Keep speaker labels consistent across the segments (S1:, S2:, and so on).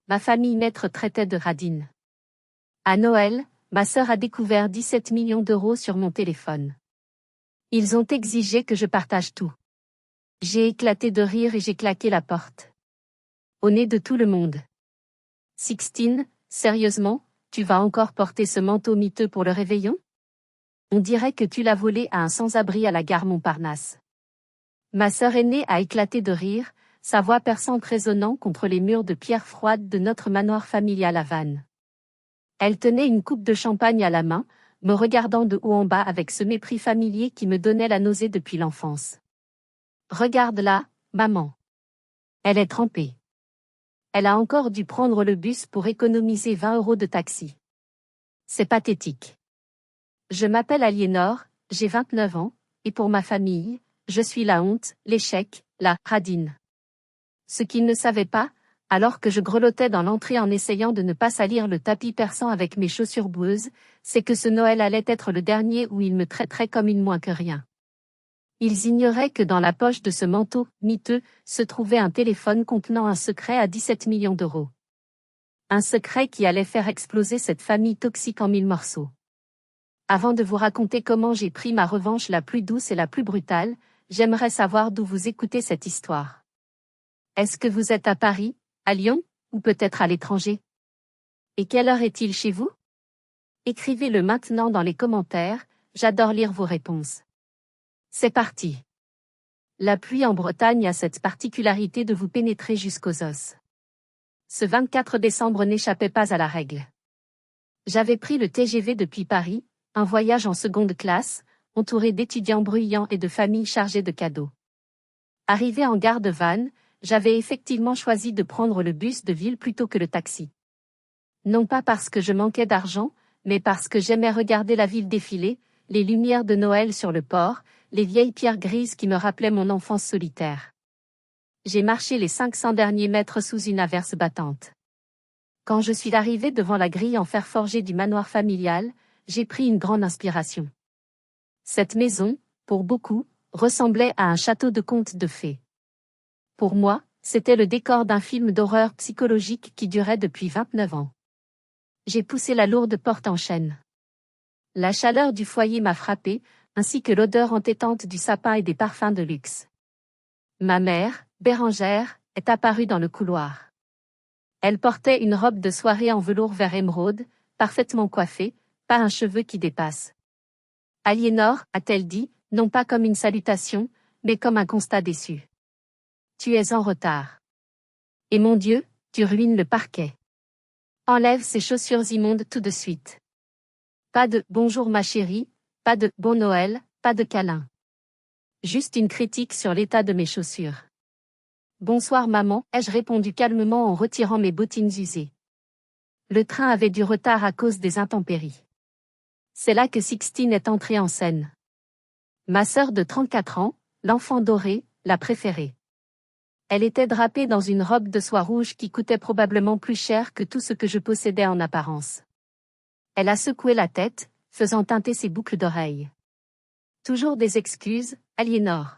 S1: ma famille maître traitait de radine. À Noël, ma sœur a découvert 17 millions d'euros sur mon téléphone. Ils ont exigé que je partage tout. J'ai éclaté de rire et j'ai claqué la porte. Au nez de tout le monde. Sixtine, sérieusement, tu vas encore porter ce manteau miteux pour le réveillon? On dirait que tu l'as volé à un sans-abri à la gare Montparnasse. Ma sœur aînée a éclaté de rire, sa voix perçante résonnant contre les murs de pierre froide de notre manoir familial à Vannes. Elle tenait une coupe de champagne à la main, me regardant de haut en bas avec ce mépris familier qui me donnait la nausée depuis l'enfance. Regarde-la, maman. Elle est trempée. Elle a encore dû prendre le bus pour économiser 20 € de taxi. C'est pathétique. Je m'appelle Aliénor, j'ai 29 ans, et pour ma famille, je suis la honte, l'échec, la radine. Ce qu'ils ne savaient pas, alors que je grelottais dans l'entrée en essayant de ne pas salir le tapis perçant avec mes chaussures boueuses, c'est que ce Noël allait être le dernier où ils me traiteraient comme une moins que rien. Ils ignoraient que dans la poche de ce manteau miteux se trouvait un téléphone contenant un secret à 17 millions d'euros. Un secret qui allait faire exploser cette famille toxique en 1000 morceaux. Avant de vous raconter comment j'ai pris ma revanche la plus douce et la plus brutale, j'aimerais savoir d'où vous écoutez cette histoire. Est-ce que vous êtes à Paris, à Lyon, ou peut-être à l'étranger? Et quelle heure est-il chez vous? Écrivez-le maintenant dans les commentaires, j'adore lire vos réponses. C'est parti. La pluie en Bretagne a cette particularité de vous pénétrer jusqu'aux os. Ce 24 décembre n'échappait pas à la règle. J'avais pris le TGV depuis Paris, un voyage en seconde classe, entouré d'étudiants bruyants et de familles chargées de cadeaux. Arrivé en gare de Vannes, j'avais effectivement choisi de prendre le bus de ville plutôt que le taxi. Non pas parce que je manquais d'argent, mais parce que j'aimais regarder la ville défiler, les lumières de Noël sur le port, les vieilles pierres grises qui me rappelaient mon enfance solitaire. J'ai marché les 500 derniers mètres sous une averse battante. Quand je suis arrivé devant la grille en fer forgé du manoir familial, j'ai pris une grande inspiration. Cette maison, pour beaucoup, ressemblait à un château de contes de fées. Pour moi, c'était le décor d'un film d'horreur psychologique qui durait depuis 29 ans. J'ai poussé la lourde porte en chêne. La chaleur du foyer m'a frappé, ainsi que l'odeur entêtante du sapin et des parfums de luxe. Ma mère, Bérangère, est apparue dans le couloir. Elle portait une robe de soirée en velours vert émeraude, parfaitement coiffée, pas un cheveu qui dépasse. Aliénor, a-t-elle dit, non pas comme une salutation, mais comme un constat déçu. Tu es en retard. Et mon Dieu, tu ruines le parquet. Enlève ces chaussures immondes tout de suite. Pas de « bonjour ma chérie », pas de « bon Noël », pas de câlin. Juste une critique sur l'état de mes chaussures. Bonsoir maman, ai-je répondu calmement en retirant mes bottines usées. Le train avait du retard à cause des intempéries. C'est là que Sixtine est entrée en scène. Ma sœur de 34 ans, l'enfant doré, la préférée. Elle était drapée dans une robe de soie rouge qui coûtait probablement plus cher que tout ce que je possédais en apparence. Elle a secoué la tête, faisant teinter ses boucles d'oreilles. Toujours des excuses, Aliénor.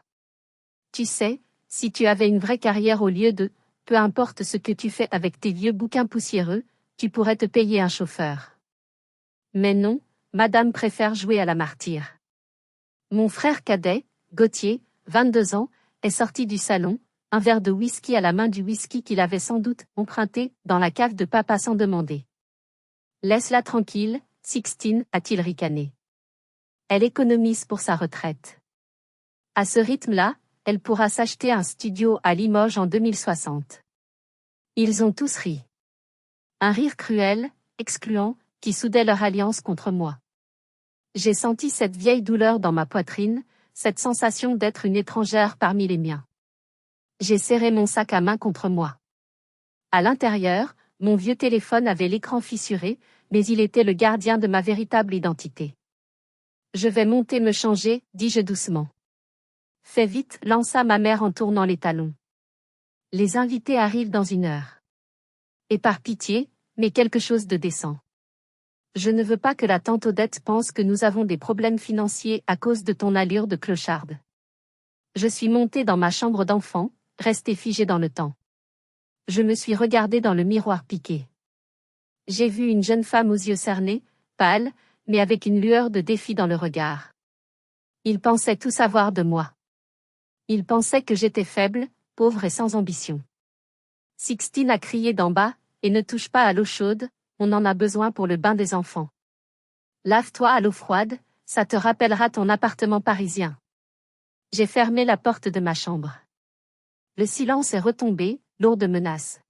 S1: Tu sais, si tu avais une vraie carrière au lieu de, peu importe ce que tu fais avec tes vieux bouquins poussiéreux, tu pourrais te payer un chauffeur. Mais non, madame préfère jouer à la martyre. Mon frère cadet, Gauthier, 22 ans, est sorti du salon, un verre de whisky à la main, du whisky qu'il avait sans doute emprunté dans la cave de papa sans demander. Laisse-la tranquille, Sixtine, a-t-il ricané. Elle économise pour sa retraite. À ce rythme-là, elle pourra s'acheter un studio à Limoges en 2060. Ils ont tous ri. Un rire cruel, excluant, qui soudait leur alliance contre moi. J'ai senti cette vieille douleur dans ma poitrine, cette sensation d'être une étrangère parmi les miens. J'ai serré mon sac à main contre moi. À l'intérieur, mon vieux téléphone avait l'écran fissuré, mais il était le gardien de ma véritable identité. Je vais monter me changer, dis-je doucement. Fais vite, lança ma mère en tournant les talons. Les invités arrivent dans 1 heure. Et par pitié, mais quelque chose de décent. Je ne veux pas que la tante Odette pense que nous avons des problèmes financiers à cause de ton allure de clocharde. Je suis montée dans ma chambre d'enfant, restée figée dans le temps. Je me suis regardée dans le miroir piqué. J'ai vu une jeune femme aux yeux cernés, pâle, mais avec une lueur de défi dans le regard. Il pensait tout savoir de moi. Il pensait que j'étais faible, pauvre et sans ambition. Sixtine a crié d'en bas, et ne touche pas à l'eau chaude, on en a besoin pour le bain des enfants. Lave-toi à l'eau froide, ça te rappellera ton appartement parisien. J'ai fermé la porte de ma chambre. Le silence est retombé, lourd de menaces.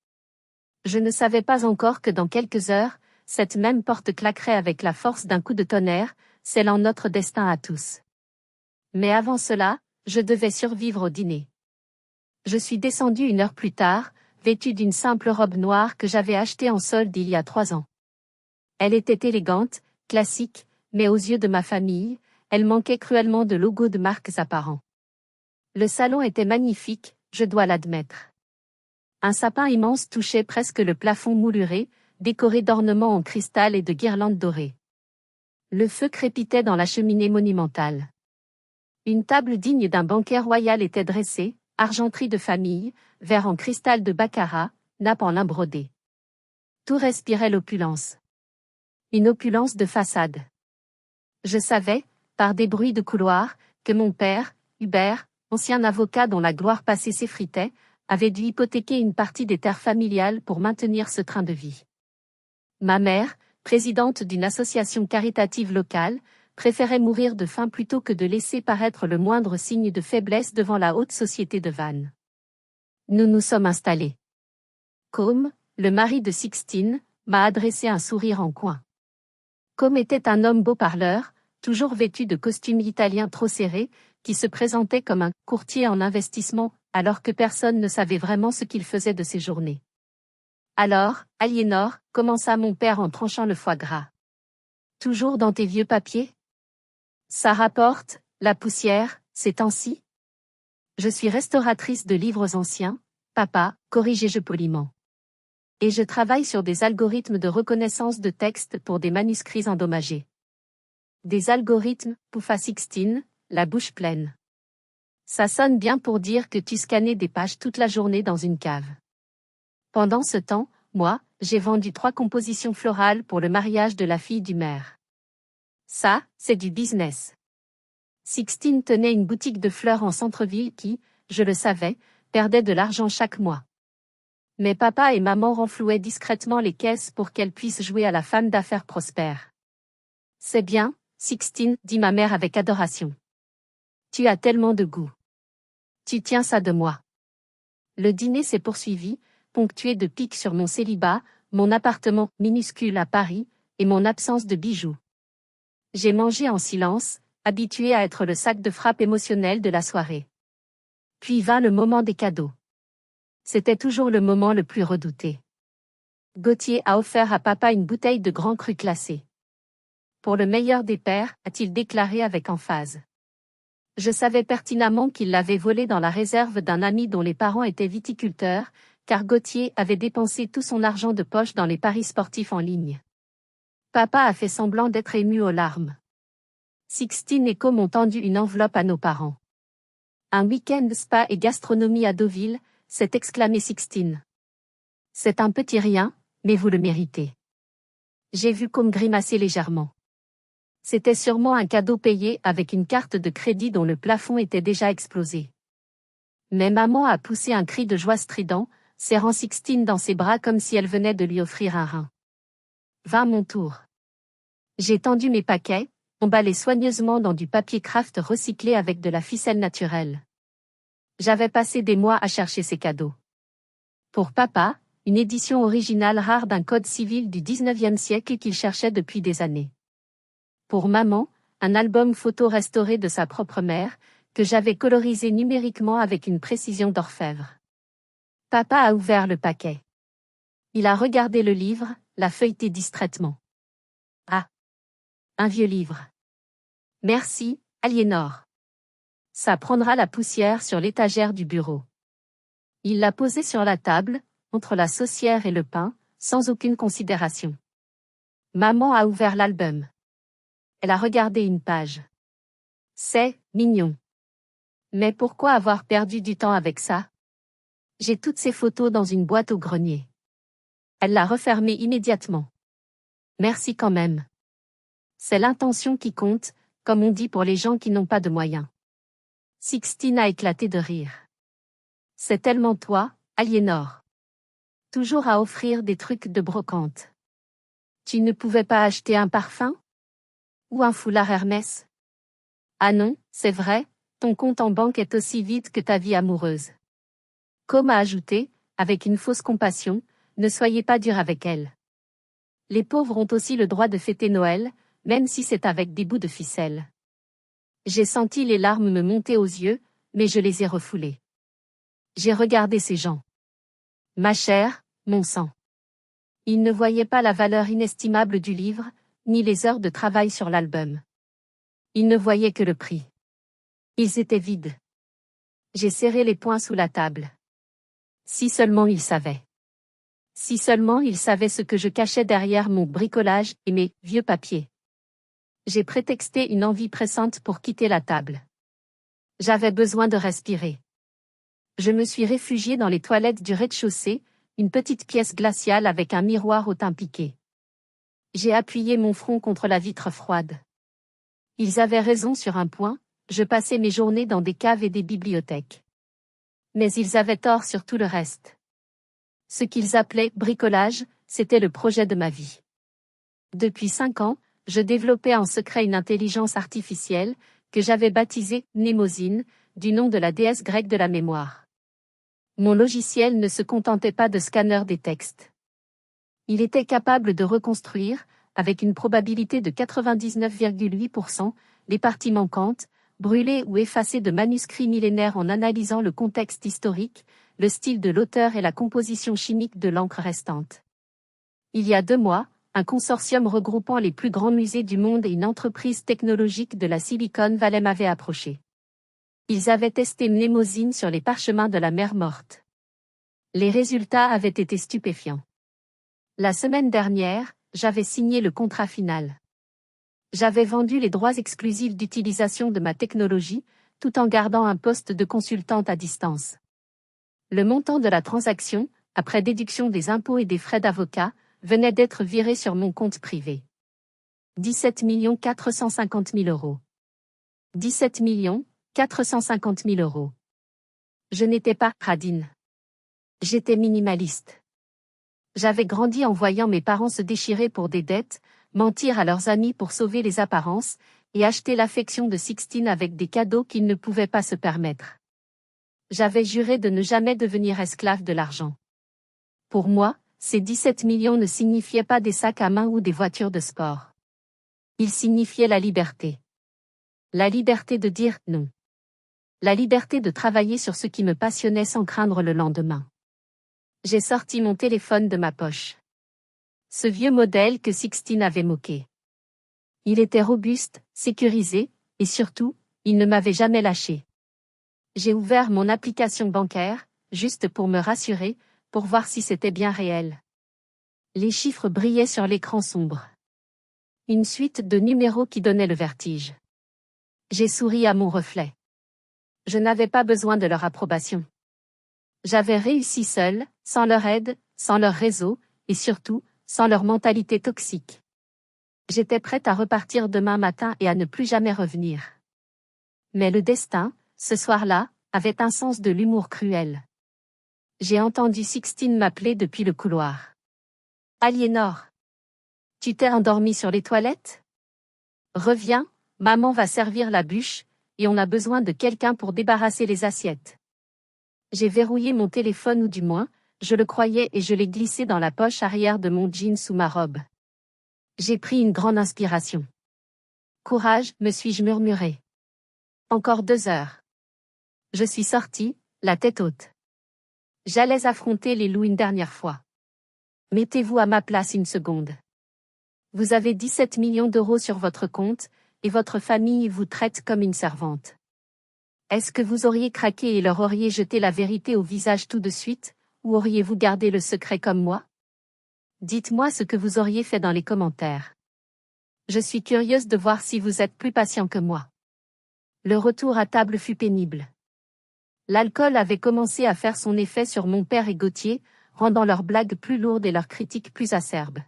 S1: Je ne savais pas encore que dans quelques heures, cette même porte claquerait avec la force d'un coup de tonnerre, scellant notre destin à tous. Mais avant cela, je devais survivre au dîner. Je suis descendue 1 heure plus tard, vêtue d'une simple robe noire que j'avais achetée en solde il y a 3 ans. Elle était élégante, classique, mais aux yeux de ma famille, elle manquait cruellement de logos de marques apparents. Le salon était magnifique, je dois l'admettre. Un sapin immense touchait presque le plafond mouluré, décoré d'ornements en cristal et de guirlandes dorées. Le feu crépitait dans la cheminée monumentale. Une table digne d'un banquet royal était dressée, argenterie de famille, verre en cristal de baccarat, nappe en lin brodé. Tout respirait l'opulence. Une opulence de façade. Je savais, par des bruits de couloir, que mon père, Hubert, ancien avocat dont la gloire passée s'effritait, avait dû hypothéquer une partie des terres familiales pour maintenir ce train de vie. Ma mère, présidente d'une association caritative locale, préférait mourir de faim plutôt que de laisser paraître le moindre signe de faiblesse devant la haute société de Vannes. Nous nous sommes installés. Côme, le mari de Sixtine, m'a adressé un sourire en coin. Côme était un homme beau parleur, toujours vêtu de costume italien trop serré, qui se présentait comme un courtier en investissement, alors que personne ne savait vraiment ce qu'il faisait de ses journées. Alors, Aliénor, commença mon père en tranchant le foie gras. Toujours dans tes vieux papiers? Ça rapporte, la poussière, ces temps-ci? Je suis restauratrice de livres anciens, papa, corrigai-je poliment. Et je travaille sur des algorithmes de reconnaissance de texte pour des manuscrits endommagés. Des algorithmes, pouffa Sixtine, la bouche pleine. Ça sonne bien pour dire que tu scannais des pages toute la journée dans une cave. Pendant ce temps, moi, j'ai vendu 3 compositions florales pour le mariage de la fille du maire. Ça, c'est du business. Sixtine tenait une boutique de fleurs en centre-ville qui, je le savais, perdait de l'argent chaque mois. Mais papa et maman renflouaient discrètement les caisses pour qu'elle puisse jouer à la femme d'affaires prospère. C'est bien, Sixtine, dit ma mère avec adoration. Tu as tellement de goût. Tu tiens ça de moi. Le dîner s'est poursuivi, ponctué de piques sur mon célibat, mon appartement minuscule à Paris, et mon absence de bijoux. J'ai mangé en silence, habitué à être le sac de frappe émotionnel de la soirée. Puis vint le moment des cadeaux. C'était toujours le moment le plus redouté. Gauthier a offert à papa une bouteille de Grand Cru classé. Pour le meilleur des pères, a-t-il déclaré avec emphase. Je savais pertinemment qu'il l'avait volé dans la réserve d'un ami dont les parents étaient viticulteurs, car Gauthier avait dépensé tout son argent de poche dans les paris sportifs en ligne. Papa a fait semblant d'être ému aux larmes. Sixtine et Côme ont tendu une enveloppe à nos parents. Un week-end spa et gastronomie à Deauville, s'est exclamé Sixtine. C'est un petit rien, mais vous le méritez. J'ai vu Côme grimacer légèrement. C'était sûrement un cadeau payé avec une carte de crédit dont le plafond était déjà explosé. Mais maman a poussé un cri de joie strident, serrant Sixtine dans ses bras comme si elle venait de lui offrir un rein. Vint mon tour. J'ai tendu mes paquets, emballés soigneusement dans du papier craft recyclé avec de la ficelle naturelle. J'avais passé des mois à chercher ces cadeaux. Pour papa, une édition originale rare d'un code civil du 19e siècle qu'il cherchait depuis des années. Pour maman, un album photo restauré de sa propre mère, que j'avais colorisé numériquement avec une précision d'orfèvre. Papa a ouvert le paquet. Il a regardé le livre, l'a feuilleté distraitement. Ah! Un vieux livre. Merci, Aliénor. Ça prendra la poussière sur l'étagère du bureau. Il l'a posé sur la table, entre la saucière et le pain, sans aucune considération. Maman a ouvert l'album. Elle a regardé une page. C'est mignon. Mais pourquoi avoir perdu du temps avec ça? J'ai toutes ces photos dans une boîte au grenier. Elle l'a refermée immédiatement. Merci quand même. C'est l'intention qui compte, comme on dit pour les gens qui n'ont pas de moyens. Sixtine a éclaté de rire. C'est tellement toi, Aliénor. Toujours à offrir des trucs de brocante. Tu ne pouvais pas acheter un parfum? Ou un foulard Hermès? Ah non, c'est vrai, ton compte en banque est aussi vide que ta vie amoureuse. Com a ajouté, avec une fausse compassion, ne soyez pas dur avec elle. Les pauvres ont aussi le droit de fêter Noël, même si c'est avec des bouts de ficelle. J'ai senti les larmes me monter aux yeux, mais je les ai refoulées. J'ai regardé ces gens. Ma chair, mon sang. Ils ne voyaient pas la valeur inestimable du livre, ni les heures de travail sur l'album. Ils ne voyaient que le prix. Ils étaient vides. J'ai serré les poings sous la table. Si seulement ils savaient. Si seulement ils savaient ce que je cachais derrière mon bricolage et mes vieux papiers. J'ai prétexté une envie pressante pour quitter la table. J'avais besoin de respirer. Je me suis réfugiée dans les toilettes du rez-de-chaussée, une petite pièce glaciale avec un miroir au teint piqué. J'ai appuyé mon front contre la vitre froide. Ils avaient raison sur un point, je passais mes journées dans des caves et des bibliothèques. Mais ils avaient tort sur tout le reste. Ce qu'ils appelaient bricolage, c'était le projet de ma vie. Depuis 5 ans, je développais en secret une intelligence artificielle, que j'avais baptisée Mnémosyne, du nom de la déesse grecque de la mémoire. Mon logiciel ne se contentait pas de scanner des textes. Il était capable de reconstruire, avec une probabilité de 99,8%, les parties manquantes, brûler ou effacer de manuscrits millénaires en analysant le contexte historique, le style de l'auteur et la composition chimique de l'encre restante. Il y a 2 mois, un consortium regroupant les plus grands musées du monde et une entreprise technologique de la Silicon Valley m'avait approché. Ils avaient testé Mnémosyne sur les parchemins de la mer Morte. Les résultats avaient été stupéfiants. La semaine dernière, j'avais signé le contrat final. J'avais vendu les droits exclusifs d'utilisation de ma technologie, tout en gardant un poste de consultante à distance. Le montant de la transaction, après déduction des impôts et des frais d'avocat, venait d'être viré sur mon compte privé. 17 450 000 euros. 17 450 000 euros. Je n'étais pas radine. J'étais minimaliste. J'avais grandi en voyant mes parents se déchirer pour des dettes, mentir à leurs amis pour sauver les apparences, et acheter l'affection de Sixtine avec des cadeaux qu'ils ne pouvaient pas se permettre. J'avais juré de ne jamais devenir esclave de l'argent. Pour moi, ces 17 millions ne signifiaient pas des sacs à main ou des voitures de sport. Ils signifiaient la liberté. La liberté de dire non. La liberté de travailler sur ce qui me passionnait sans craindre le lendemain. J'ai sorti mon téléphone de ma poche. Ce vieux modèle que Sixtine avait moqué. Il était robuste, sécurisé, et surtout, il ne m'avait jamais lâché. J'ai ouvert mon application bancaire, juste pour me rassurer, pour voir si c'était bien réel. Les chiffres brillaient sur l'écran sombre. Une suite de numéros qui donnaient le vertige. J'ai souri à mon reflet. Je n'avais pas besoin de leur approbation. J'avais réussi seul, sans leur aide, sans leur réseau, et surtout, sans leur mentalité toxique. J'étais prête à repartir demain matin et à ne plus jamais revenir. Mais le destin, ce soir-là, avait un sens de l'humour cruel. J'ai entendu Sixtine m'appeler depuis le couloir. Aliénor. Tu t'es endormie sur les toilettes? Reviens, maman va servir la bûche, et on a besoin de quelqu'un pour débarrasser les assiettes. J'ai verrouillé mon téléphone ou du moins, je le croyais et je l'ai glissé dans la poche arrière de mon jean sous ma robe. J'ai pris une grande inspiration. Courage, me suis-je murmuré. Encore 2 heures. Je suis sortie, la tête haute. J'allais affronter les loups une dernière fois. Mettez-vous à ma place une seconde. Vous avez 17 millions d'euros sur votre compte, et votre famille vous traite comme une servante. Est-ce que vous auriez craqué et leur auriez jeté la vérité au visage tout de suite, ou auriez-vous gardé le secret comme moi? Dites-moi ce que vous auriez fait dans les commentaires. Je suis curieuse de voir si vous êtes plus patient que moi. Le retour à table fut pénible. L'alcool avait commencé à faire son effet sur mon père et Gauthier, rendant leurs blagues plus lourdes et leurs critiques plus acerbes.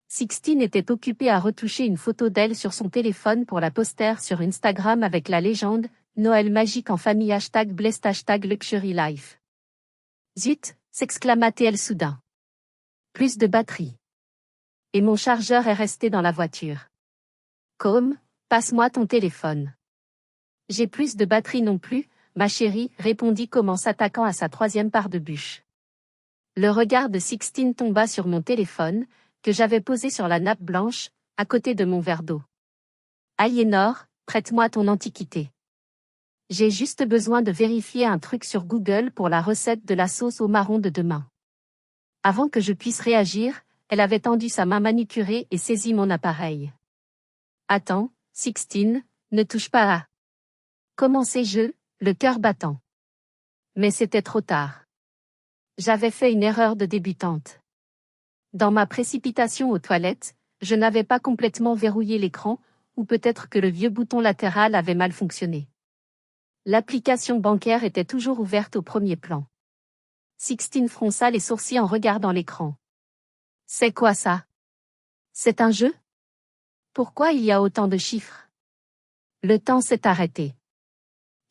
S1: Sixtine était occupée à retoucher une photo d'elle sur son téléphone pour la poster sur Instagram avec la légende « Noël magique en famille #blessed #luxury life ». Zut, s'exclama-t-elle soudain. Plus de batterie. Et mon chargeur est resté dans la voiture. Comme, passe-moi ton téléphone. J'ai plus de batterie non plus, ma chérie, répondit Com en s'attaquant à sa troisième part de bûche. Le regard de Sixtine tomba sur mon téléphone, que j'avais posé sur la nappe blanche, à côté de mon verre d'eau. Aliénor, prête-moi ton antiquité. J'ai juste besoin de vérifier un truc sur Google pour la recette de la sauce au marron de demain. Avant que je puisse réagir, elle avait tendu sa main manucurée et saisi mon appareil. Attends, Sixtine, ne touche pas à. Commençai-je, le cœur battant. Mais c'était trop tard. J'avais fait une erreur de débutante. Dans ma précipitation aux toilettes, je n'avais pas complètement verrouillé l'écran, ou peut-être que le vieux bouton latéral avait mal fonctionné. L'application bancaire était toujours ouverte au premier plan. Sixtine fronça les sourcils en regardant l'écran. C'est quoi ça? C'est un jeu? Pourquoi il y a autant de chiffres? Le temps s'est arrêté.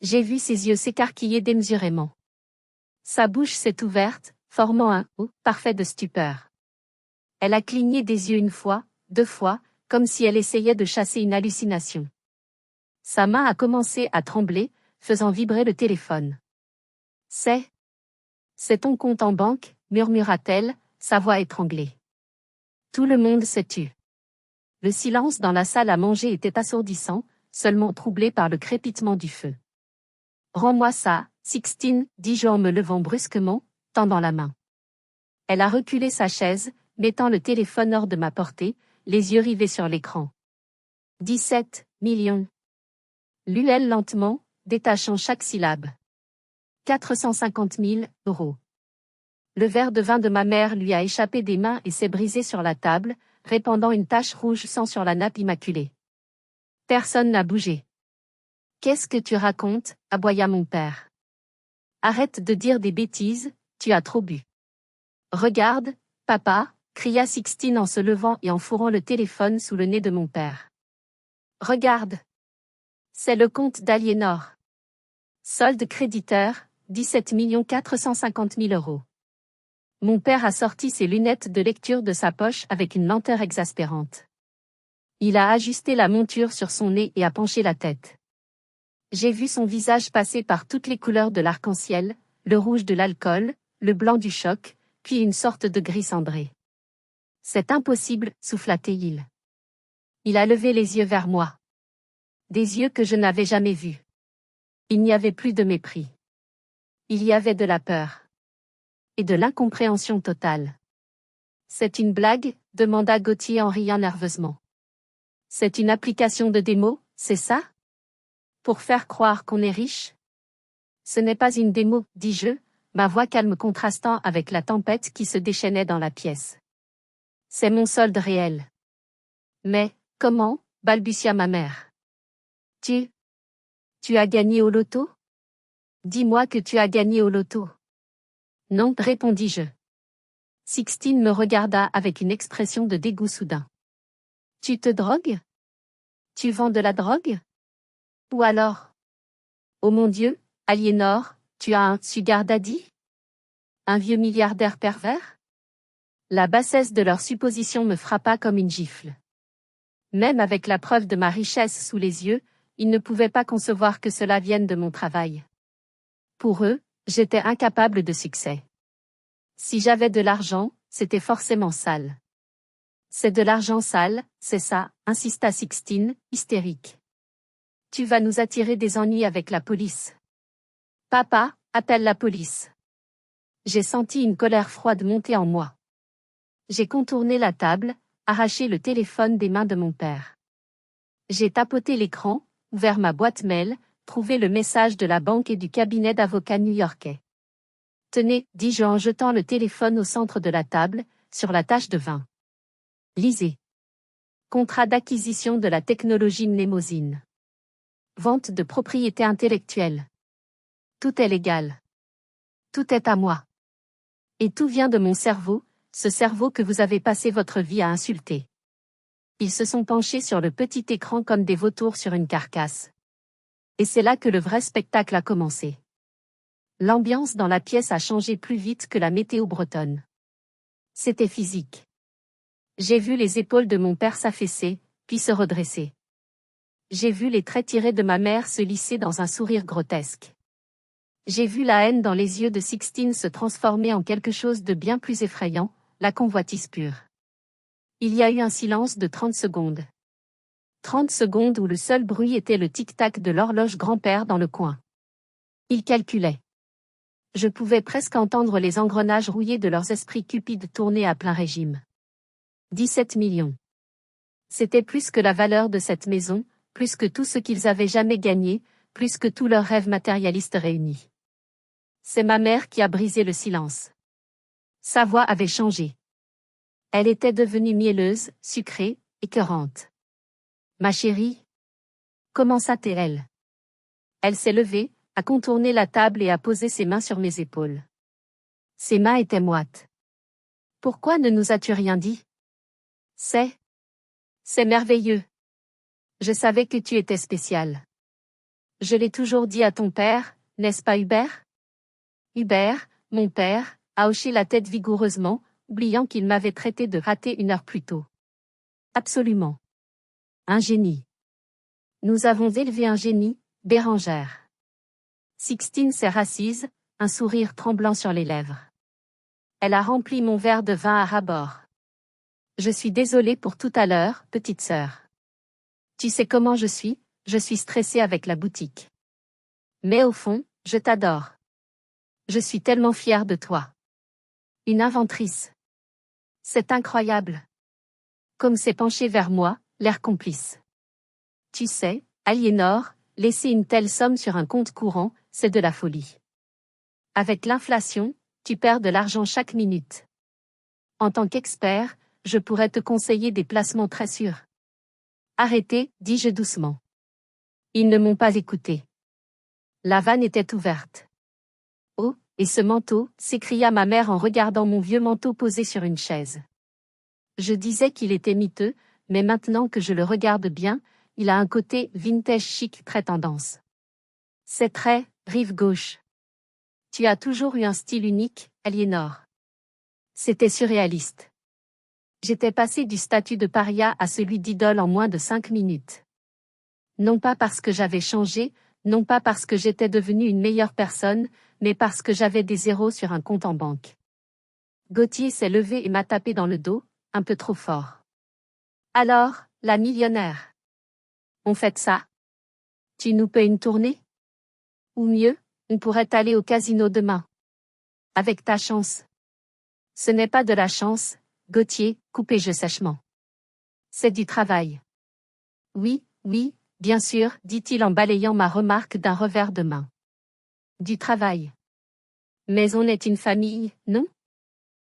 S1: J'ai vu ses yeux s'écarquiller démesurément. Sa bouche s'est ouverte, formant un « oh » parfait de stupeur. Elle a cligné des yeux une fois, deux fois, comme si elle essayait de chasser une hallucination. Sa main a commencé à trembler, faisant vibrer le téléphone. C'est ton compte en banque, murmura-t-elle, sa voix étranglée. Tout le monde s'est tu. Le silence dans la salle à manger était assourdissant, seulement troublé par le crépitement du feu. Rends-moi ça, Sixtine, dis-je en me levant brusquement, tendant la main. Elle a reculé sa chaise, mettant le téléphone hors de ma portée, les yeux rivés sur l'écran. 17 millions. Lut-elle lentement, détachant chaque syllabe. 450 000 euros. Le verre de vin de ma mère lui a échappé des mains et s'est brisé sur la table, répandant une tache rouge sang sur la nappe immaculée. Personne n'a bougé. Qu'est-ce que tu racontes, aboya mon père. Arrête de dire des bêtises, tu as trop bu. Regarde, papa, cria Sixtine en se levant et en fourrant le téléphone sous le nez de mon père. Regarde. C'est le compte d'Aliénor. Solde créditeur, 17 450 000 euros. Mon père a sorti ses lunettes de lecture de sa poche avec une lenteur exaspérante. Il a ajusté la monture sur son nez et a penché la tête. J'ai vu son visage passer par toutes les couleurs de l'arc-en-ciel, le rouge de l'alcool, le blanc du choc, puis une sorte de gris cendré. C'est impossible, souffla-t-il. Il a levé les yeux vers moi. Des yeux que je n'avais jamais vus. Il n'y avait plus de mépris. Il y avait de la peur. Et de l'incompréhension totale. C'est une blague, demanda Gauthier en riant nerveusement. C'est une application de démo, c'est ça? Pour faire croire qu'on est riche? Ce n'est pas une démo, dis-je, ma voix calme contrastant avec la tempête qui se déchaînait dans la pièce. C'est mon solde réel. Mais, comment, balbutia ma mère. Tu as gagné au loto? Dis-moi que tu as gagné au loto. Non, répondis-je. Sixtine me regarda avec une expression de dégoût soudain. Tu te drogues? Tu vends de la drogue? Ou alors? Oh mon Dieu, Aliénor, tu as un sugar daddy? Un vieux milliardaire pervers? La bassesse de leur supposition me frappa comme une gifle. Même avec la preuve de ma richesse sous les yeux, ils ne pouvaient pas concevoir que cela vienne de mon travail. Pour eux, j'étais incapable de succès. Si j'avais de l'argent, c'était forcément sale. C'est de l'argent sale, c'est ça, insista Sixtine, hystérique. Tu vas nous attirer des ennuis avec la police. Papa, appelle la police. J'ai senti une colère froide monter en moi. J'ai contourné la table, arraché le téléphone des mains de mon père. J'ai tapoté l'écran, ouvert ma boîte mail, trouvé le message de la banque et du cabinet d'avocats new-yorkais. Tenez, dis-je en jetant le téléphone au centre de la table, sur la tache de vin. Lisez. Contrat d'acquisition de la technologie mnémosine. Vente de propriété intellectuelle. Tout est légal. Tout est à moi. Et tout vient de mon cerveau, ce cerveau que vous avez passé votre vie à insulter. Ils se sont penchés sur le petit écran comme des vautours sur une carcasse. Et c'est là que le vrai spectacle a commencé. L'ambiance dans la pièce a changé plus vite que la météo bretonne. C'était physique. J'ai vu les épaules de mon père s'affaisser, puis se redresser. J'ai vu les traits tirés de ma mère se lisser dans un sourire grotesque. J'ai vu la haine dans les yeux de Sixtine se transformer en quelque chose de bien plus effrayant, la convoitise pure. Il y a eu un silence de 30 secondes. 30 secondes où le seul bruit était le tic-tac de l'horloge grand-père dans le coin. Il calculait. Je pouvais presque entendre les engrenages rouillés de leurs esprits cupides tourner à plein régime. 17 millions. C'était plus que la valeur de cette maison, plus que tout ce qu'ils avaient jamais gagné, plus que tous leurs rêves matérialistes réunis. C'est ma mère qui a brisé le silence. Sa voix avait changé. Elle était devenue mielleuse, sucrée, écœurante. Ma chérie. Commença-t-elle. Elle s'est levée, a contourné la table et a posé ses mains sur mes épaules. Ses mains étaient moites. Pourquoi ne nous as-tu rien dit? C'est merveilleux. Je savais que tu étais spécial. Je l'ai toujours dit à ton père, n'est-ce pas Hubert? Hubert, mon père, a hoché la tête vigoureusement, oubliant qu'il m'avait traité de raté 1 heure plus tôt. Absolument. Un génie. Nous avons élevé un génie, Bérengère. Sixtine s'est rassise, un sourire tremblant sur les lèvres. Elle a rempli mon verre de vin à ras-bord. Je suis désolée pour tout à l'heure, petite sœur. Tu sais comment je suis stressée avec la boutique. Mais au fond, je t'adore. Je suis tellement fière de toi. Une inventrice. C'est incroyable. Comme s'est penché vers moi, l'air complice. Tu sais, Aliénor, laisser une telle somme sur un compte courant, c'est de la folie. Avec l'inflation, tu perds de l'argent chaque minute. En tant qu'expert, je pourrais te conseiller des placements très sûrs. Arrêtez, dis-je doucement. Ils ne m'ont pas écouté. La vanne était ouverte. Oh, et ce manteau, s'écria ma mère en regardant mon vieux manteau posé sur une chaise. Je disais qu'il était miteux, mais maintenant que je le regarde bien, il a un côté vintage chic très tendance. C'est très, rive gauche. Tu as toujours eu un style unique, Aliénor. C'était surréaliste. J'étais passé du statut de paria à celui d'idole en moins de 5 minutes. Non pas parce que j'avais changé, non pas parce que j'étais devenue une meilleure personne, mais parce que j'avais des zéros sur un compte en banque. Gauthier s'est levé et m'a tapé dans le dos, un peu trop fort. Alors, la millionnaire. On fait ça? Tu nous payes une tournée? Ou mieux, on pourrait aller au casino demain. Avec ta chance. Ce n'est pas de la chance, Gauthier, coupai-je sèchement. C'est du travail. Oui, oui, bien sûr, dit-il en balayant ma remarque d'un revers de main. Du travail. Mais on est une famille, non?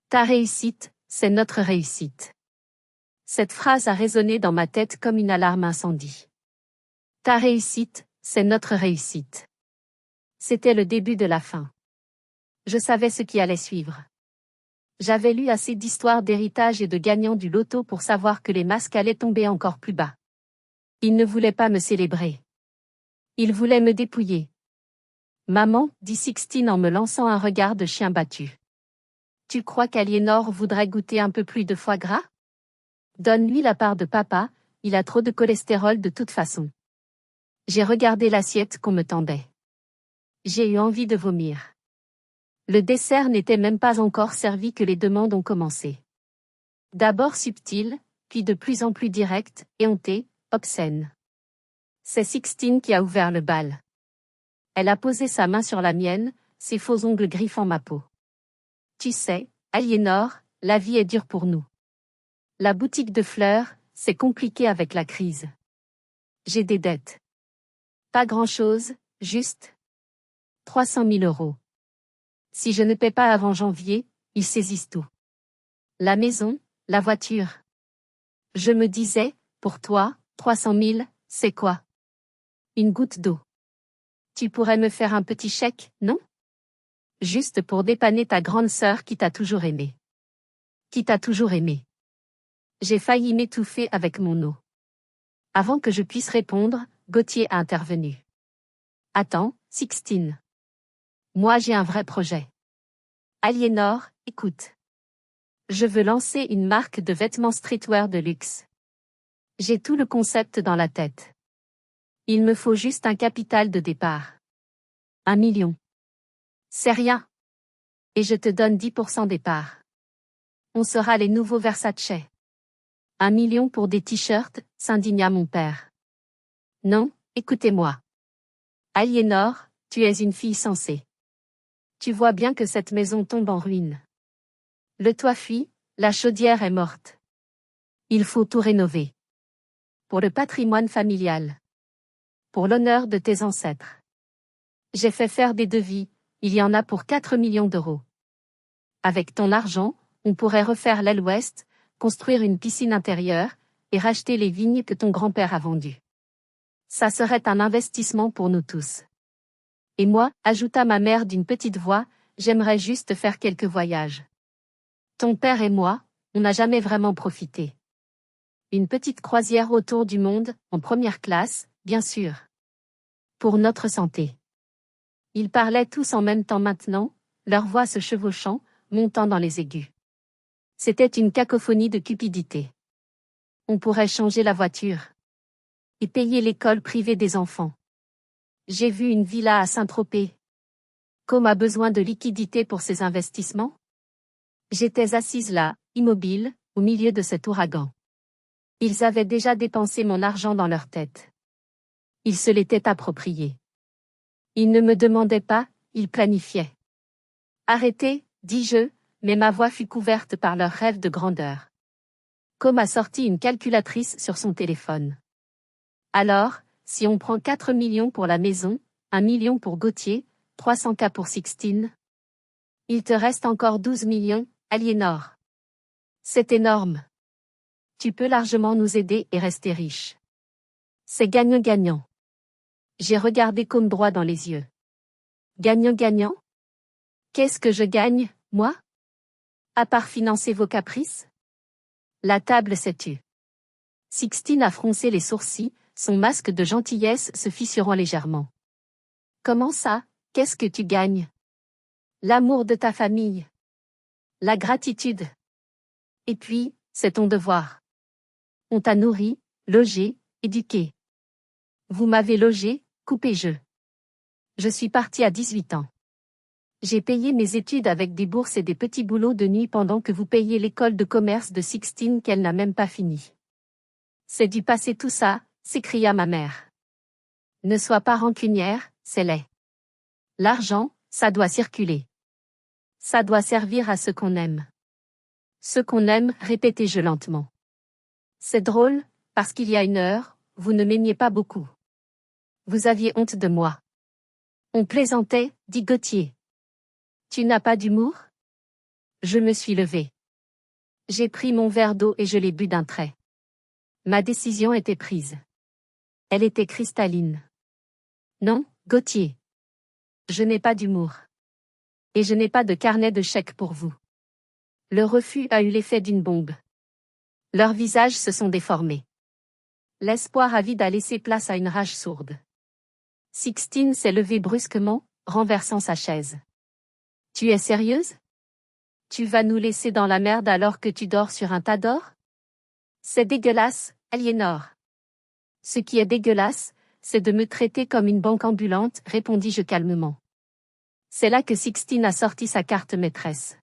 S1: Ta réussite, c'est notre réussite. Cette phrase a résonné dans ma tête comme une alarme incendie. Ta réussite, c'est notre réussite. C'était le début de la fin. Je savais ce qui allait suivre. J'avais lu assez d'histoires d'héritage et de gagnants du loto pour savoir que les masques allaient tomber encore plus bas. Ils ne voulaient pas me célébrer. Ils voulaient me dépouiller. Maman, dit Sixtine en me lançant un regard de chien battu. Tu crois qu'Aliénor voudrait goûter un peu plus de foie gras? Donne-lui la part de papa, il a trop de cholestérol de toute façon. J'ai regardé l'assiette qu'on me tendait. J'ai eu envie de vomir. Le dessert n'était même pas encore servi que les demandes ont commencé. D'abord subtiles, puis de plus en plus directes, éhontées, obscènes. C'est Sixtine qui a ouvert le bal. Elle a posé sa main sur la mienne, ses faux ongles griffant ma peau. Tu sais, Aliénor, la vie est dure pour nous. La boutique de fleurs, c'est compliqué avec la crise. J'ai des dettes. Pas grand-chose, juste 300 000 €. Si je ne paie pas avant janvier, ils saisissent tout. La maison, la voiture. Je me disais, pour toi, 300 000, c'est quoi? Une goutte d'eau. Tu pourrais me faire un petit chèque, non? Juste pour dépanner ta grande sœur qui t'a toujours aimé. Qui t'a toujours aimé. J'ai failli m'étouffer avec mon eau. Avant que je puisse répondre, Gauthier a intervenu. Attends, Sixtine. Moi j'ai un vrai projet. Aliénor, écoute. Je veux lancer une marque de vêtements streetwear de luxe. J'ai tout le concept dans la tête. Il me faut juste un capital de départ. 1 million. C'est rien. Et je te donne 10% départ. On sera les nouveaux Versace. 1 million pour des t-shirts, s'indigna mon père. Non, écoutez-moi. Aliénor, tu es une fille sensée. Tu vois bien que cette maison tombe en ruine. Le toit fuit, la chaudière est morte. Il faut tout rénover. Pour le patrimoine familial. Pour l'honneur de tes ancêtres. J'ai fait faire des devis, il y en a pour 4 millions d'euros. Avec ton argent, on pourrait refaire l'aile ouest, construire une piscine intérieure, et racheter les vignes que ton grand-père a vendues. Ça serait un investissement pour nous tous. Et moi, ajouta ma mère d'une petite voix, j'aimerais juste faire quelques voyages. Ton père et moi, on n'a jamais vraiment profité. Une petite croisière autour du monde, en première classe, bien sûr. Pour notre santé. Ils parlaient tous en même temps maintenant, leur voix se chevauchant, montant dans les aigus. C'était une cacophonie de cupidité. On pourrait changer la voiture. Et payer l'école privée des enfants. J'ai vu une villa à Saint-Tropez. Com a besoin de liquidités pour ses investissements? J'étais assise là, immobile, au milieu de cet ouragan. Ils avaient déjà dépensé mon argent dans leur tête. Ils se l'étaient approprié. Ils ne me demandaient pas, ils planifiaient. Arrêtez, dis-je, mais ma voix fut couverte par leur rêve de grandeur. Com a sorti une calculatrice sur son téléphone. Alors, si on prend 4 millions pour la maison, 1 million pour Gauthier, 300K pour Sixtine. Il te reste encore 12 millions, Aliénor. C'est énorme. Tu peux largement nous aider et rester riche. C'est gagnant-gagnant. J'ai regardé Com droit dans les yeux. Gagnant-gagnant? Qu'est-ce que je gagne, moi? À part financer vos caprices? La table s'est tue. Sixtine a froncé les sourcils, son masque de gentillesse se fissurant légèrement. Comment ça, qu'est-ce que tu gagnes? L'amour de ta famille. La gratitude. Et puis, c'est ton devoir. On t'a nourri, logé, éduqué. Vous m'avez logé, coupé-je. Je suis parti à 18 ans. J'ai payé mes études avec des bourses et des petits boulots de nuit pendant que vous payez l'école de commerce de Sixtine qu'elle n'a même pas fini. C'est du passé tout ça, s'écria ma mère. Ne sois pas rancunière, c'est laid. L'argent, ça doit circuler. Ça doit servir à ce qu'on aime. Ce qu'on aime, répétai-je lentement. C'est drôle, parce qu'il y a 1 heure, vous ne m'aimiez pas beaucoup. Vous aviez honte de moi. On plaisantait, dit Gauthier. Tu n'as pas d'humour? Je me suis levé. J'ai pris mon verre d'eau et je l'ai bu d'un trait. Ma décision était prise. Elle était cristalline. Non, Gauthier. Je n'ai pas d'humour. Et je n'ai pas de carnet de chèques pour vous. Le refus a eu l'effet d'une bombe. Leurs visages se sont déformés. L'espoir avide a laissé place à une rage sourde. Sixtine s'est levée brusquement, renversant sa chaise. Tu es sérieuse? Tu vas nous laisser dans la merde alors que tu dors sur un tas d'or? C'est dégueulasse, Aliénor. Ce qui est dégueulasse, c'est de me traiter comme une banque ambulante, répondis-je calmement. C'est là que Sixtine a sorti sa carte maîtresse.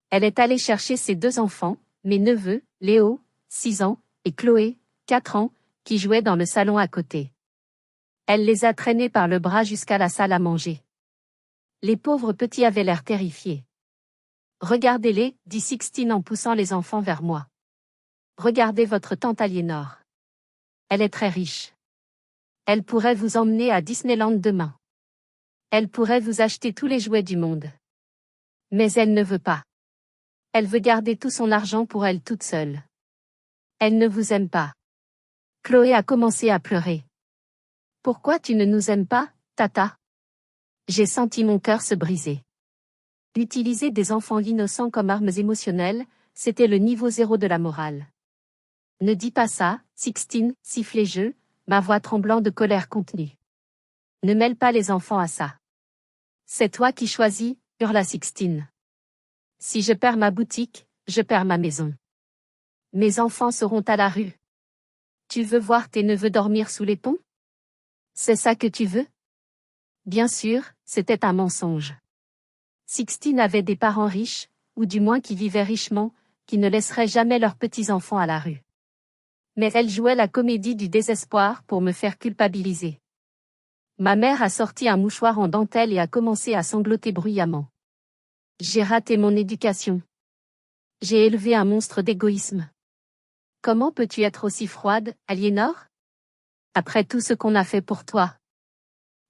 S1: Elle est allée chercher ses 2 enfants, mes neveux, Léo, 6 ans, et Chloé, 4 ans, qui jouaient dans le salon à côté. Elle les a traînés par le bras jusqu'à la salle à manger. Les pauvres petits avaient l'air terrifiés. Regardez-les, dit Sixtine en poussant les enfants vers moi. Regardez votre tante Aliénor. Elle est très riche. Elle pourrait vous emmener à Disneyland demain. Elle pourrait vous acheter tous les jouets du monde. Mais elle ne veut pas. Elle veut garder tout son argent pour elle toute seule. Elle ne vous aime pas. Chloé a commencé à pleurer. Pourquoi tu ne nous aimes pas, Tata. J'ai senti mon cœur se briser. Utiliser des enfants innocents comme armes émotionnelles, c'était le niveau zéro de la morale. Ne dis pas ça, Sixtine, sifflai-je, ma voix tremblant de colère contenue. Ne mêle pas les enfants à ça. C'est toi qui choisis, hurla Sixtine. Si je perds ma boutique, je perds ma maison. Mes enfants seront à la rue. Tu veux voir tes neveux dormir sous les ponts? C'est ça que tu veux? Bien sûr, c'était un mensonge. Sixtine avait des parents riches, ou du moins qui vivaient richement, qui ne laisseraient jamais leurs petits-enfants à la rue. Mais elle jouait la comédie du désespoir pour me faire culpabiliser. Ma mère a sorti un mouchoir en dentelle et a commencé à sangloter bruyamment. J'ai raté mon éducation. J'ai élevé un monstre d'égoïsme. Comment peux-tu être aussi froide, Aliénor? Après tout ce qu'on a fait pour toi.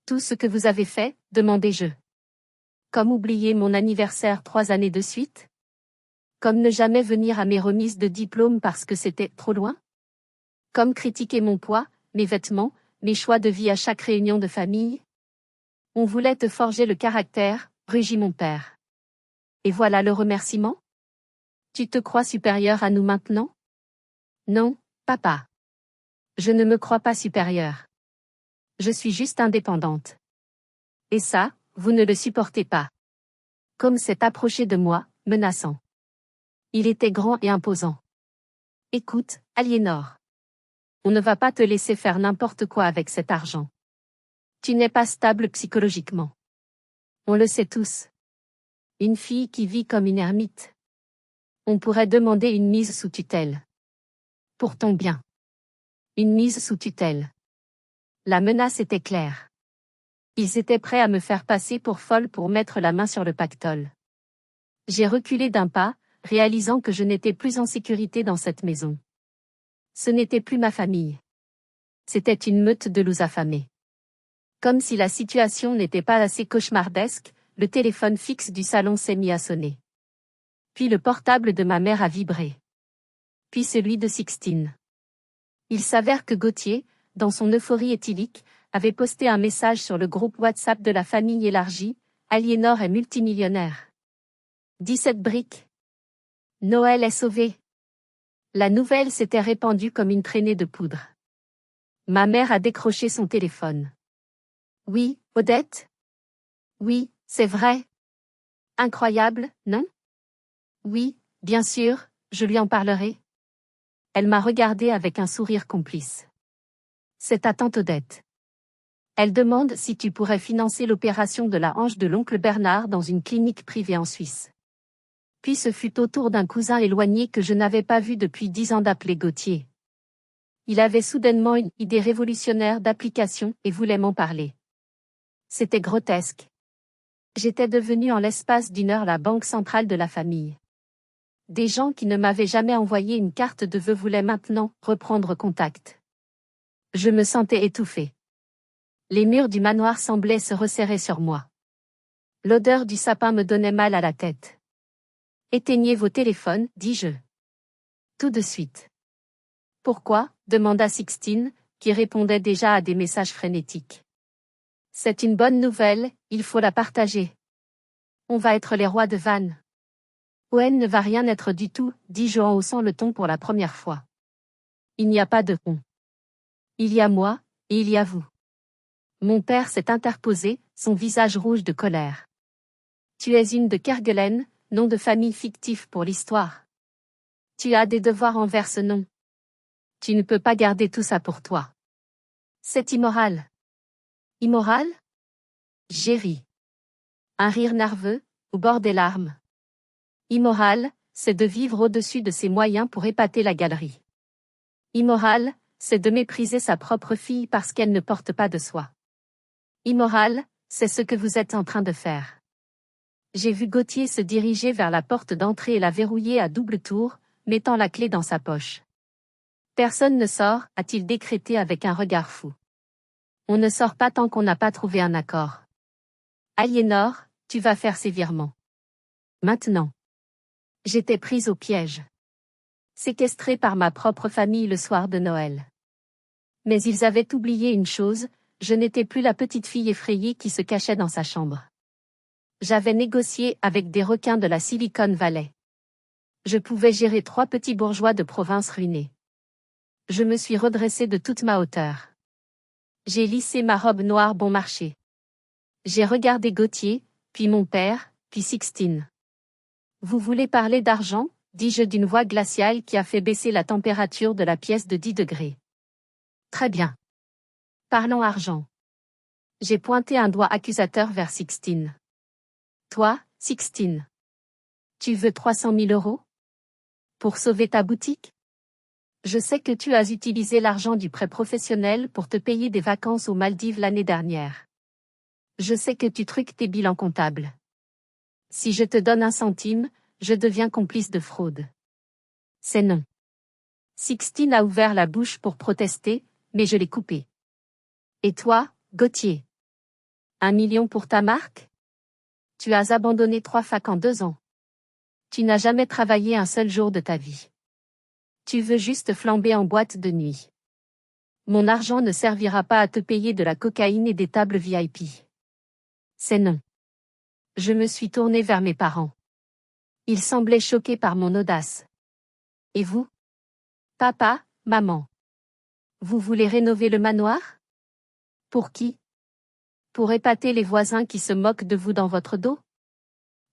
S1: Tout ce que vous avez fait, demandai-je. Comme oublier mon anniversaire 3 années de suite? Comme ne jamais venir à mes remises de diplôme parce que c'était trop loin? Comme critiquer mon poids, mes vêtements, mes choix de vie à chaque réunion de famille? On voulait te forger le caractère, rugit mon père. Et voilà le remerciement? Tu te crois supérieur à nous maintenant? Non, papa. Je ne me crois pas supérieure. Je suis juste indépendante. Et ça, vous ne le supportez pas. Comme s'est approché de moi, menaçant. Il était grand et imposant. Écoute, Aliénor. On ne va pas te laisser faire n'importe quoi avec cet argent. Tu n'es pas stable psychologiquement. On le sait tous. Une fille qui vit comme une ermite. On pourrait demander une mise sous tutelle. Pour ton bien. Une mise sous tutelle. La menace était claire. Ils étaient prêts à me faire passer pour folle pour mettre la main sur le pactole. J'ai reculé d'un pas, réalisant que je n'étais plus en sécurité dans cette maison. Ce n'était plus ma famille. C'était une meute de loups affamés. Comme si la situation n'était pas assez cauchemardesque, le téléphone fixe du salon s'est mis à sonner. Puis le portable de ma mère a vibré. Puis celui de Sixtine. Il s'avère que Gauthier, dans son euphorie éthylique, avait posté un message sur le groupe WhatsApp de la famille élargie, Aliénor est multimillionnaire. 17 briques. Noël est sauvé. La nouvelle s'était répandue comme une traînée de poudre. Ma mère a décroché son téléphone. Oui, Odette? Oui, c'est vrai. Incroyable, non? Oui, bien sûr, je lui en parlerai. Elle m'a regardé avec un sourire complice. C'est ta tante Odette. Elle demande si tu pourrais financer l'opération de la hanche de l'oncle Bernard dans une clinique privée en Suisse. Puis ce fut au tour d'un cousin éloigné que je n'avais pas vu depuis 10 ans d'appeler Gauthier. Il avait soudainement une idée révolutionnaire d'application et voulait m'en parler. C'était grotesque. J'étais devenue en l'espace d'une heure la banque centrale de la famille. Des gens qui ne m'avaient jamais envoyé une carte de vœux voulaient maintenant reprendre contact. Je me sentais étouffée. Les murs du manoir semblaient se resserrer sur moi. L'odeur du sapin me donnait mal à la tête. Éteignez vos téléphones, dis-je. Tout de suite. Pourquoi? Demanda Sixtine, qui répondait déjà à des messages frénétiques. C'est une bonne nouvelle, il faut la partager. On va être les rois de Vannes. Owen ne va rien être du tout, dis-je en haussant le ton pour la première fois. Il n'y a pas de on. Il y a moi, et il y a vous. Mon père s'est interposé, son visage rouge de colère. Tu es une de Kerguelen, nom de famille fictif pour l'histoire. Tu as des devoirs envers ce nom. Tu ne peux pas garder tout ça pour toi. C'est immoral. Immoral? J'ai ri. Un rire nerveux, au bord des larmes. Immoral, c'est de vivre au-dessus de ses moyens pour épater la galerie. Immoral, c'est de mépriser sa propre fille parce qu'elle ne porte pas de soie. Immoral, c'est ce que vous êtes en train de faire. J'ai vu Gauthier se diriger vers la porte d'entrée et la verrouiller à double tour, mettant la clé dans sa poche. Personne ne sort, a-t-il décrété avec un regard fou. On ne sort pas tant qu'on n'a pas trouvé un accord. Aliénor, tu vas faire ces virements. Maintenant. J'étais prise au piège. Séquestrée par ma propre famille le soir de Noël. Mais ils avaient oublié une chose, je n'étais plus la petite fille effrayée qui se cachait dans sa chambre. J'avais négocié avec des requins de la Silicon Valley. Je pouvais gérer 3 petits bourgeois de province ruinés. Je me suis redressée de toute ma hauteur. J'ai lissé ma robe noire bon marché. J'ai regardé Gauthier, puis mon père, puis Sixtine. Vous voulez parler d'argent, dis-je d'une voix glaciale qui a fait baisser la température de la pièce de 10 degrés. Très bien. Parlons argent. J'ai pointé un doigt accusateur vers Sixtine. Toi, Sixtine. Tu veux 300 000 euros? Pour sauver ta boutique? Je sais que tu as utilisé l'argent du prêt professionnel pour te payer des vacances aux Maldives l'année dernière. Je sais que tu truques tes bilans comptables. Si je te donne 1 centime, je deviens complice de fraude. C'est non. Sixtine a ouvert la bouche pour protester, mais je l'ai coupée. Et toi, Gauthier? 1 million pour ta marque? Tu as abandonné 3 facs en 2 ans. Tu n'as jamais travaillé un seul jour de ta vie. Tu veux juste flamber en boîte de nuit. Mon argent ne servira pas à te payer de la cocaïne et des tables VIP. C'est non. Je me suis tournée vers mes parents. Ils semblaient choqués par mon audace. Et vous? Papa, maman. Vous voulez rénover le manoir? Pour qui? Pour épater les voisins qui se moquent de vous dans votre dos?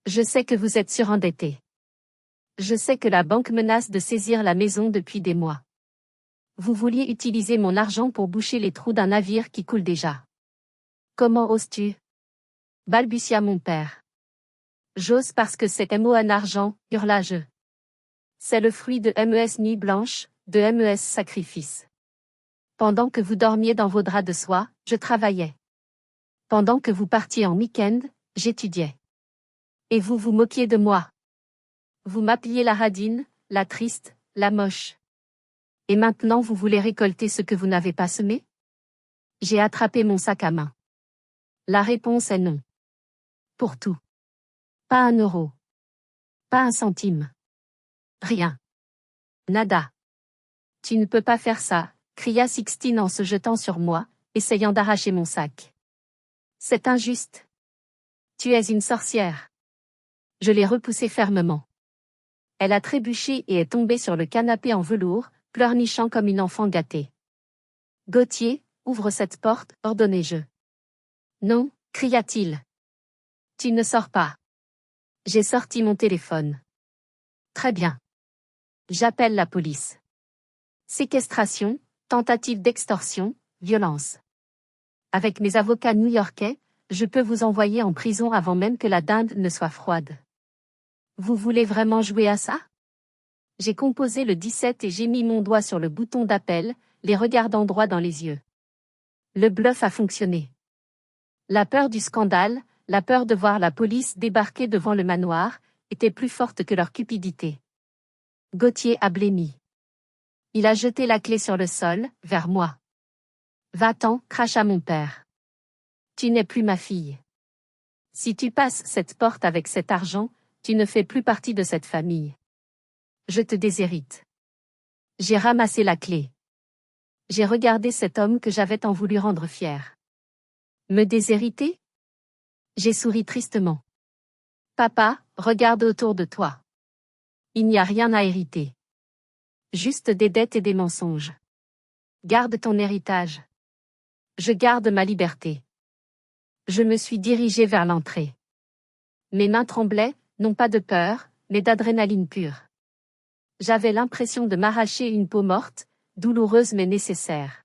S1: Je sais que vous êtes surendettés. Je sais que la banque menace de saisir la maison depuis des mois. Vous vouliez utiliser mon argent pour boucher les trous d'un navire qui coule déjà. Comment oses-tu? Balbutia mon père. J'ose parce que c'est MON argent, hurla-je. C'est le fruit de MES nuit blanche, de MES sacrifice. Pendant que vous dormiez dans vos draps de soie, je travaillais. Pendant que vous partiez en week-end, j'étudiais. Et vous vous moquiez de moi. Vous m'appeliez la radine, la triste, la moche. Et maintenant vous voulez récolter ce que vous n'avez pas semé? J'ai attrapé mon sac à main. La réponse est non. Pour tout. Pas 1 euro. Pas 1 centime. Rien. Nada. Tu ne peux pas faire ça, cria Sixtine en se jetant sur moi, essayant d'arracher mon sac. C'est injuste. Tu es une sorcière. Je l'ai repoussée fermement. Elle a trébuché et est tombée sur le canapé en velours, pleurnichant comme une enfant gâtée. Gauthier, ouvre cette porte, ordonnai-je. Non, cria-t-il. Tu ne sors pas. J'ai sorti mon téléphone. Très bien. J'appelle la police. Séquestration, tentative d'extorsion, violence. Avec mes avocats new-yorkais, je peux vous envoyer en prison avant même que la dinde ne soit froide. Vous voulez vraiment jouer à ça? J'ai composé le 17 et j'ai mis mon doigt sur le bouton d'appel, les regardant droit dans les yeux. Le bluff a fonctionné. La peur du scandale, la peur de voir la police débarquer devant le manoir, était plus forte que leur cupidité. Gauthier a blêmi. Il a jeté la clé sur le sol, vers moi. Va-t'en, cracha mon père. Tu n'es plus ma fille. Si tu passes cette porte avec cet argent, tu ne fais plus partie de cette famille. Je te déshérite. J'ai ramassé la clé. J'ai regardé cet homme que j'avais tant voulu rendre fier. Me déshériter? J'ai souri tristement. Papa, regarde autour de toi. Il n'y a rien à hériter. Juste des dettes et des mensonges. Garde ton héritage. Je garde ma liberté. Je me suis dirigé vers l'entrée. Mes mains tremblaient, non pas de peur, mais d'adrénaline pure. J'avais l'impression de m'arracher une peau morte, douloureuse mais nécessaire.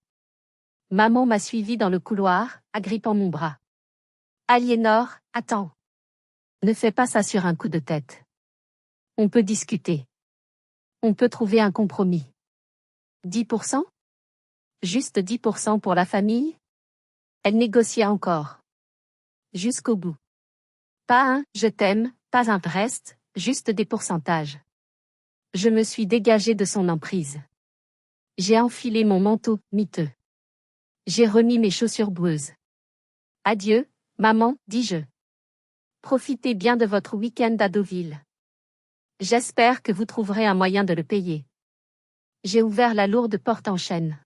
S1: Maman m'a suivi dans le couloir, agrippant mon bras. Aliénor, attends. Ne fais pas ça sur un coup de tête. On peut discuter. On peut trouver un compromis. 10%? Juste 10% pour la famille? Elle négociait encore. Jusqu'au bout. Pas un « je t'aime », pas un « reste », juste des pourcentages. Je me suis dégagé de son emprise. J'ai enfilé mon manteau, miteux. J'ai remis mes chaussures boueuses. Adieu, maman, dis-je. Profitez bien de votre week-end à Deauville. J'espère que vous trouverez un moyen de le payer. J'ai ouvert la lourde porte en chêne.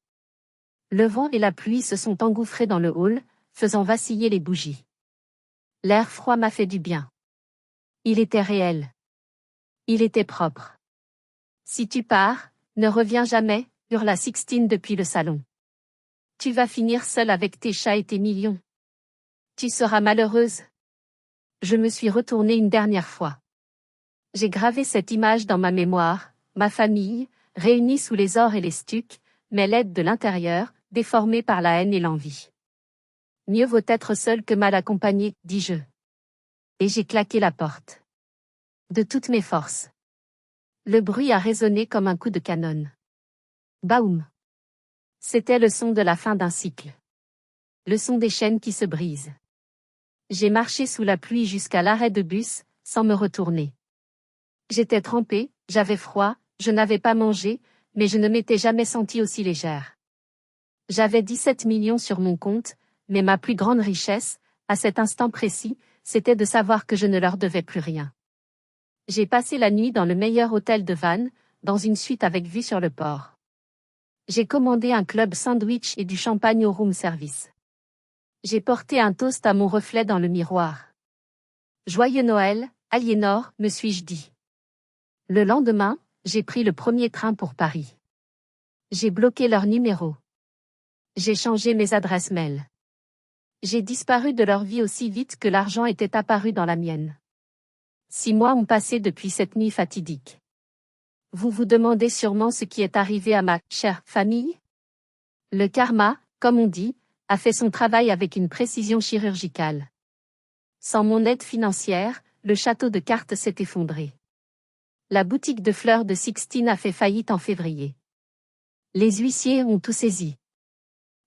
S1: Le vent et la pluie se sont engouffrés dans le hall, faisant vaciller les bougies. L'air froid m'a fait du bien. Il était réel. Il était propre. Si tu pars, ne reviens jamais, hurla Sixtine depuis le salon. Tu vas finir seule avec tes chats et tes millions. Tu seras malheureuse. Je me suis retournée une dernière fois. J'ai gravé cette image dans ma mémoire, ma famille, réunie sous les ors et les stucs, mais laide de l'intérieur, déformée par la haine et l'envie. Mieux vaut être seule que mal accompagnée, dis-je. Et j'ai claqué la porte. De toutes mes forces. Le bruit a résonné comme un coup de canon. Baoum! C'était le son de la fin d'un cycle. Le son des chaînes qui se brisent. J'ai marché sous la pluie jusqu'à l'arrêt de bus, sans me retourner. J'étais trempée, j'avais froid, je n'avais pas mangé, mais je ne m'étais jamais sentie aussi légère. J'avais 17 millions sur mon compte, mais ma plus grande richesse, à cet instant précis, c'était de savoir que je ne leur devais plus rien. J'ai passé la nuit dans le meilleur hôtel de Vannes, dans une suite avec vue sur le port. J'ai commandé un club sandwich et du champagne au room service. J'ai porté un toast à mon reflet dans le miroir. Joyeux Noël, Aliénor, me suis-je dit. Le lendemain, j'ai pris le premier train pour Paris. J'ai bloqué leur numéro. J'ai changé mes adresses mail. J'ai disparu de leur vie aussi vite que l'argent était apparu dans la mienne. 6 mois ont passé depuis cette nuit fatidique. Vous vous demandez sûrement ce qui est arrivé à ma chère famille? Le karma, comme on dit, a fait son travail avec une précision chirurgicale. Sans mon aide financière, le château de cartes s'est effondré. La boutique de fleurs de Sixtine a fait faillite en février. Les huissiers ont tout saisi.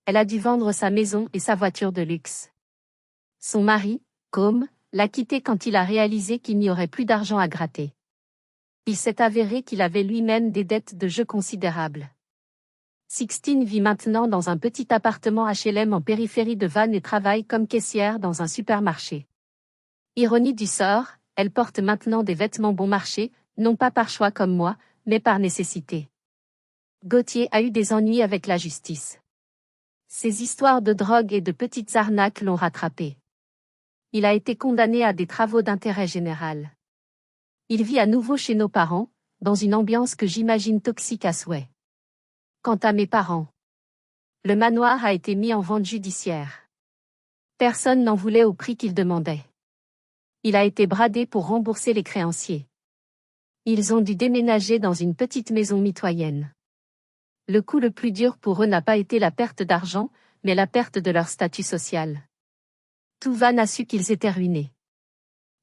S1: Elle a dû vendre sa maison et sa voiture de luxe. Son mari, Com, l'a quittée quand il a réalisé qu'il n'y aurait plus d'argent à gratter. Il s'est avéré qu'il avait lui-même des dettes de jeu considérables. Sixtine vit maintenant dans un petit appartement HLM en périphérie de Vannes et travaille comme caissière dans un supermarché. Ironie du sort, elle porte maintenant des vêtements bon marché, non pas par choix comme moi, mais par nécessité. Gauthier a eu des ennuis avec la justice. Ces histoires de drogue et de petites arnaques l'ont rattrapé. Il a été condamné à des travaux d'intérêt général. Il vit à nouveau chez nos parents, dans une ambiance que j'imagine toxique à souhait. Quant à mes parents, le manoir a été mis en vente judiciaire. Personne n'en voulait au prix qu'il demandait. Il a été bradé pour rembourser les créanciers. Ils ont dû déménager dans une petite maison mitoyenne. Le coup le plus dur pour eux n'a pas été la perte d'argent, mais la perte de leur statut social. Tout Vannes a su qu'ils étaient ruinés.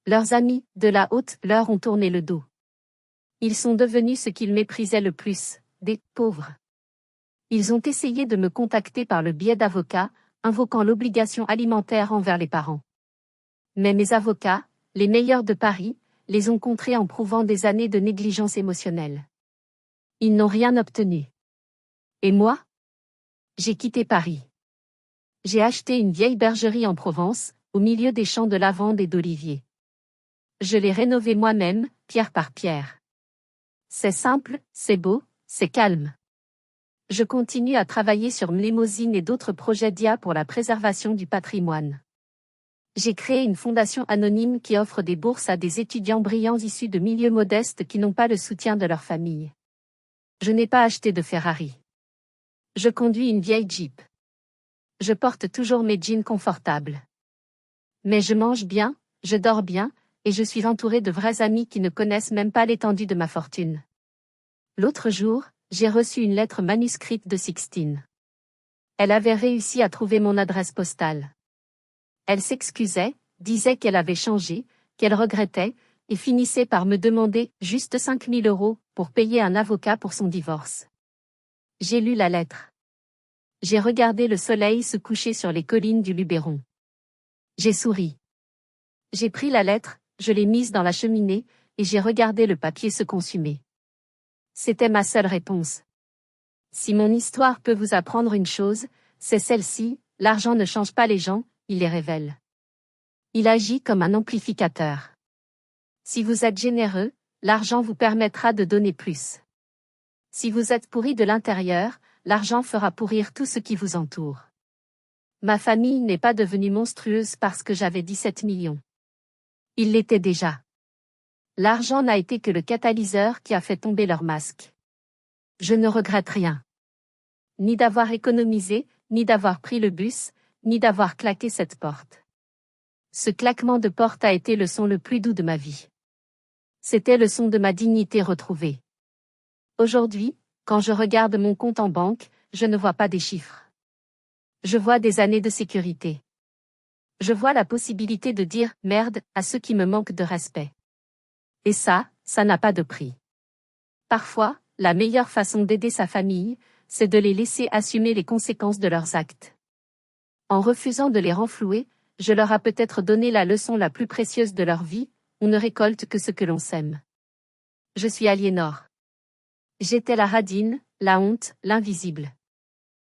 S1: Leurs amis, de la haute, leur ont tourné le dos. Ils sont devenus ce qu'ils méprisaient le plus, des pauvres. Ils ont essayé de me contacter par le biais d'avocats, invoquant l'obligation alimentaire envers les parents. Mais mes avocats, les meilleurs de Paris, les ont contrés en prouvant des années de négligence émotionnelle. Ils n'ont rien obtenu. Et moi? J'ai quitté Paris. J'ai acheté une vieille bergerie en Provence, au milieu des champs de lavande et d'oliviers. Je l'ai rénovée moi-même, pierre par pierre. C'est simple, c'est beau, c'est calme. Je continue à travailler sur Mnemosyne et d'autres projets d'IA pour la préservation du patrimoine. J'ai créé une fondation anonyme qui offre des bourses à des étudiants brillants issus de milieux modestes qui n'ont pas le soutien de leur famille. Je n'ai pas acheté de Ferrari. Je conduis une vieille Jeep. Je porte toujours mes jeans confortables. Mais je mange bien, je dors bien, et je suis entouré de vrais amis qui ne connaissent même pas l'étendue de ma fortune. L'autre jour, j'ai reçu une lettre manuscrite de Sixtine. Elle avait réussi à trouver mon adresse postale. Elle s'excusait, disait qu'elle avait changé, qu'elle regrettait, et finissait par me demander juste 5 000 € pour payer un avocat pour son divorce. J'ai lu la lettre. J'ai regardé le soleil se coucher sur les collines du Luberon. J'ai souri. J'ai pris la lettre, je l'ai mise dans la cheminée, et j'ai regardé le papier se consumer. C'était ma seule réponse. Si mon histoire peut vous apprendre une chose, c'est celle-ci, l'argent ne change pas les gens, il les révèle. Il agit comme un amplificateur. Si vous êtes généreux, l'argent vous permettra de donner plus. Si vous êtes pourri de l'intérieur, l'argent fera pourrir tout ce qui vous entoure. Ma famille n'est pas devenue monstrueuse parce que j'avais 17 millions. Il l'était déjà. L'argent n'a été que le catalyseur qui a fait tomber leur masque. Je ne regrette rien. Ni d'avoir économisé, ni d'avoir pris le bus, ni d'avoir claqué cette porte. Ce claquement de porte a été le son le plus doux de ma vie. C'était le son de ma dignité retrouvée. Aujourd'hui, quand je regarde mon compte en banque, je ne vois pas des chiffres. Je vois des années de sécurité. Je vois la possibilité de dire « merde » à ceux qui me manquent de respect. Et ça n'a pas de prix. Parfois, la meilleure façon d'aider sa famille, c'est de les laisser assumer les conséquences de leurs actes. En refusant de les renflouer, je leur ai peut-être donné la leçon la plus précieuse de leur vie, on ne récolte que ce que l'on sème. Je suis Aliénor. J'étais la radine, la honte, l'invisible.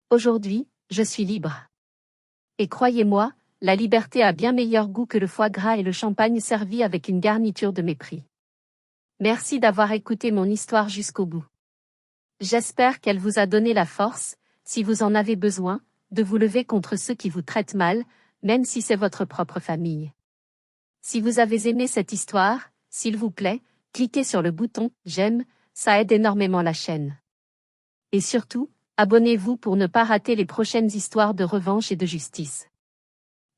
S1: Aujourd'hui, je suis libre. Et croyez-moi, la liberté a bien meilleur goût que le foie gras et le champagne servi avec une garniture de mépris. Merci d'avoir écouté mon histoire jusqu'au bout. J'espère qu'elle vous a donné la force, si vous en avez besoin, de vous lever contre ceux qui vous traitent mal, même si c'est votre propre famille. Si vous avez aimé cette histoire, s'il vous plaît, cliquez sur le bouton « J'aime », ça aide énormément la chaîne. Et surtout, abonnez-vous pour ne pas rater les prochaines histoires de revanche et de justice.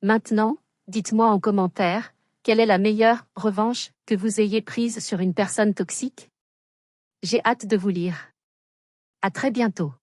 S1: Maintenant, dites-moi en commentaire, quelle est la meilleure revanche que vous ayez prise sur une personne toxique? J'ai hâte de vous lire. À très bientôt.